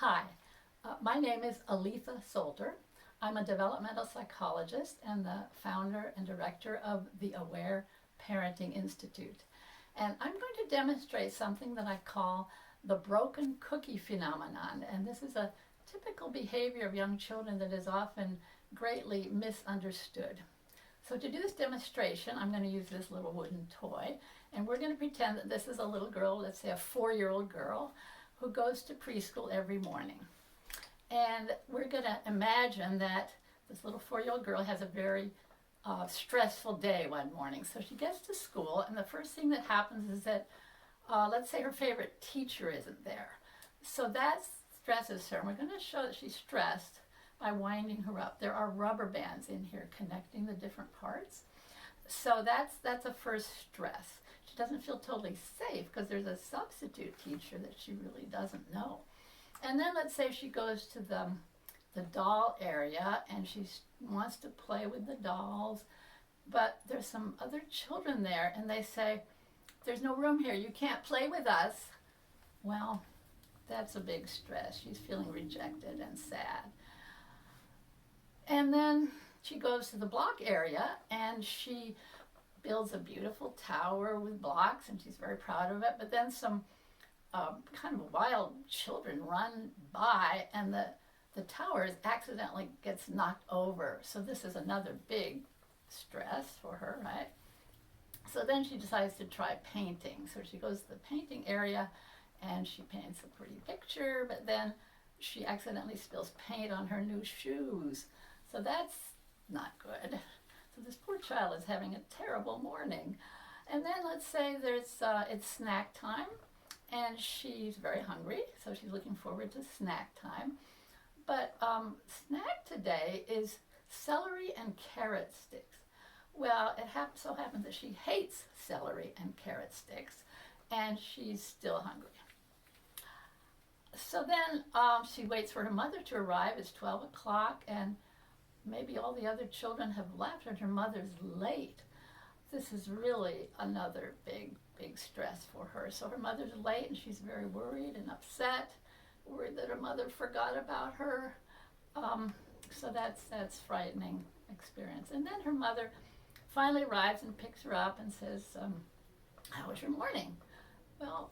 Hi, my name is Aletha Solter. I'm a developmental psychologist and the founder and director of the Aware Parenting Institute. And I'm going to demonstrate something that I call the broken cookie phenomenon. And this is a typical behavior of young children that is often greatly misunderstood. So to do this demonstration, I'm going to use this little wooden toy, and we're going to pretend that this is a little girl, let's say a 4-year-old girl, who goes to preschool every morning. And we're going to imagine that this little 4-year-old girl has a very stressful day one morning. So she gets to school, and the first thing that happens is that, let's say her favorite teacher isn't there. So that stresses her, and we're going to show that she's stressed by winding her up. There are rubber bands in here connecting the different parts. So that's a first stress. She doesn't feel totally safe because there's a substitute teacher that she really doesn't know. And then let's say she goes to the doll area and she wants to play with the dolls, but there's some other children there and they say, "There's no room here, you can't play with us." Well, that's a big stress. She's feeling rejected and sad. And then she goes to the block area and she builds a beautiful tower with blocks and she's very proud of it. But then some kind of wild children run by and the tower accidentally gets knocked over. So this is another big stress for her, right? So then she decides to try painting. So she goes to the painting area and she paints a pretty picture, but then she accidentally spills paint on her new shoes. So that's not good. So this poor child is having a terrible morning. And then let's say it's snack time and she's very hungry, so she's looking forward to snack time. But snack today is celery and carrot sticks. Well, it so happens that she hates celery and carrot sticks and she's still hungry. So then she waits for her mother to arrive. It's 12 o'clock and maybe all the other children have left and her mother's late. This is really another big stress for her. So her mother's late and she's very worried and upset, worried that her mother forgot about her. So that's frightening experience. And then her mother finally arrives and picks her up and says, "How was your morning?" Well,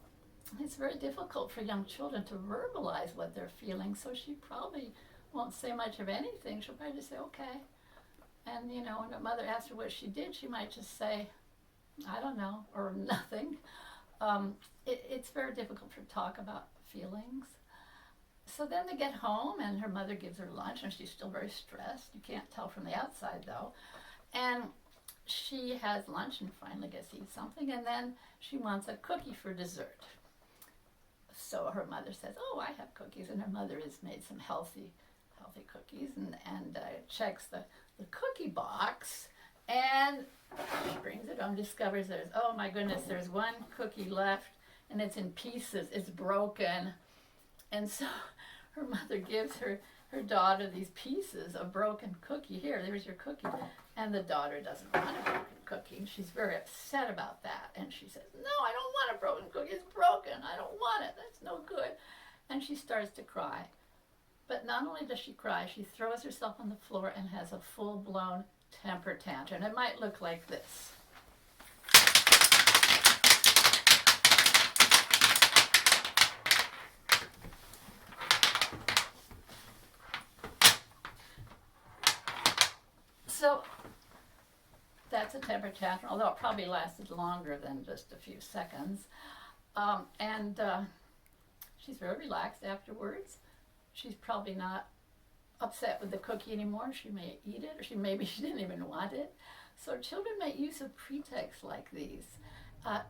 it's very difficult for young children to verbalize what they're feeling, so she probably won't say much of anything. She'll probably just say, "Okay." And, when her mother asks her what she did, she might just say, "I don't know," or nothing. It's very difficult for her to talk about feelings. So then they get home and her mother gives her lunch and she's still very stressed. You can't tell from the outside though. And she has lunch and finally gets to eat something, and then she wants a cookie for dessert. So her mother says, "Oh, I have cookies," and her mother has made some healthy cookies and checks the cookie box, and she brings it home, discovers oh my goodness, there's one cookie left and it's in pieces, it's broken. And so her mother gives her daughter these pieces of broken cookie. There's your cookie. And the daughter doesn't want a broken cookie. She's very upset about that. And she says, "No, I don't want a broken cookie. It's broken. I don't want it. That's no good." And she starts to cry. But not only does she cry, she throws herself on the floor and has a full-blown temper tantrum. It might look like this. So that's a temper tantrum, although it probably lasted longer than just a few seconds. And she's very relaxed afterwards. She's probably not upset with the cookie anymore. She may eat it, or maybe she didn't even want it. So children make use of pretexts like these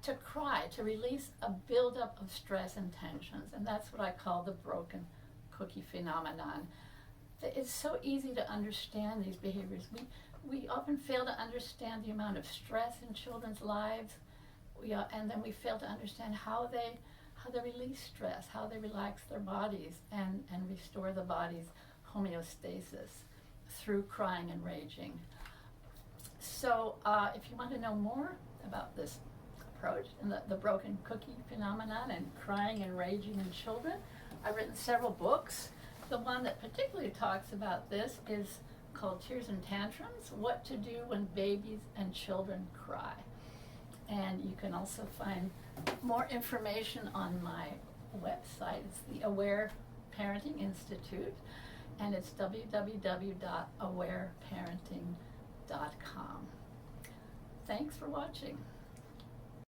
to cry, to release a buildup of stress and tensions. And that's what I call the broken cookie phenomenon. It's so easy to understand these behaviors. We often fail to understand the amount of stress in children's lives, and then we fail to understand how they release stress, how they relax their bodies and restore the body's homeostasis through crying and raging. So if you want to know more about this approach and the broken cookie phenomenon and crying and raging in children, I've written several books. The one that particularly talks about this is called Tears and Tantrums, What to Do When Babies and Children Cry. And you can also find more information on my website. It's the Aware Parenting Institute, and it's www.awareparenting.com. Thanks for watching.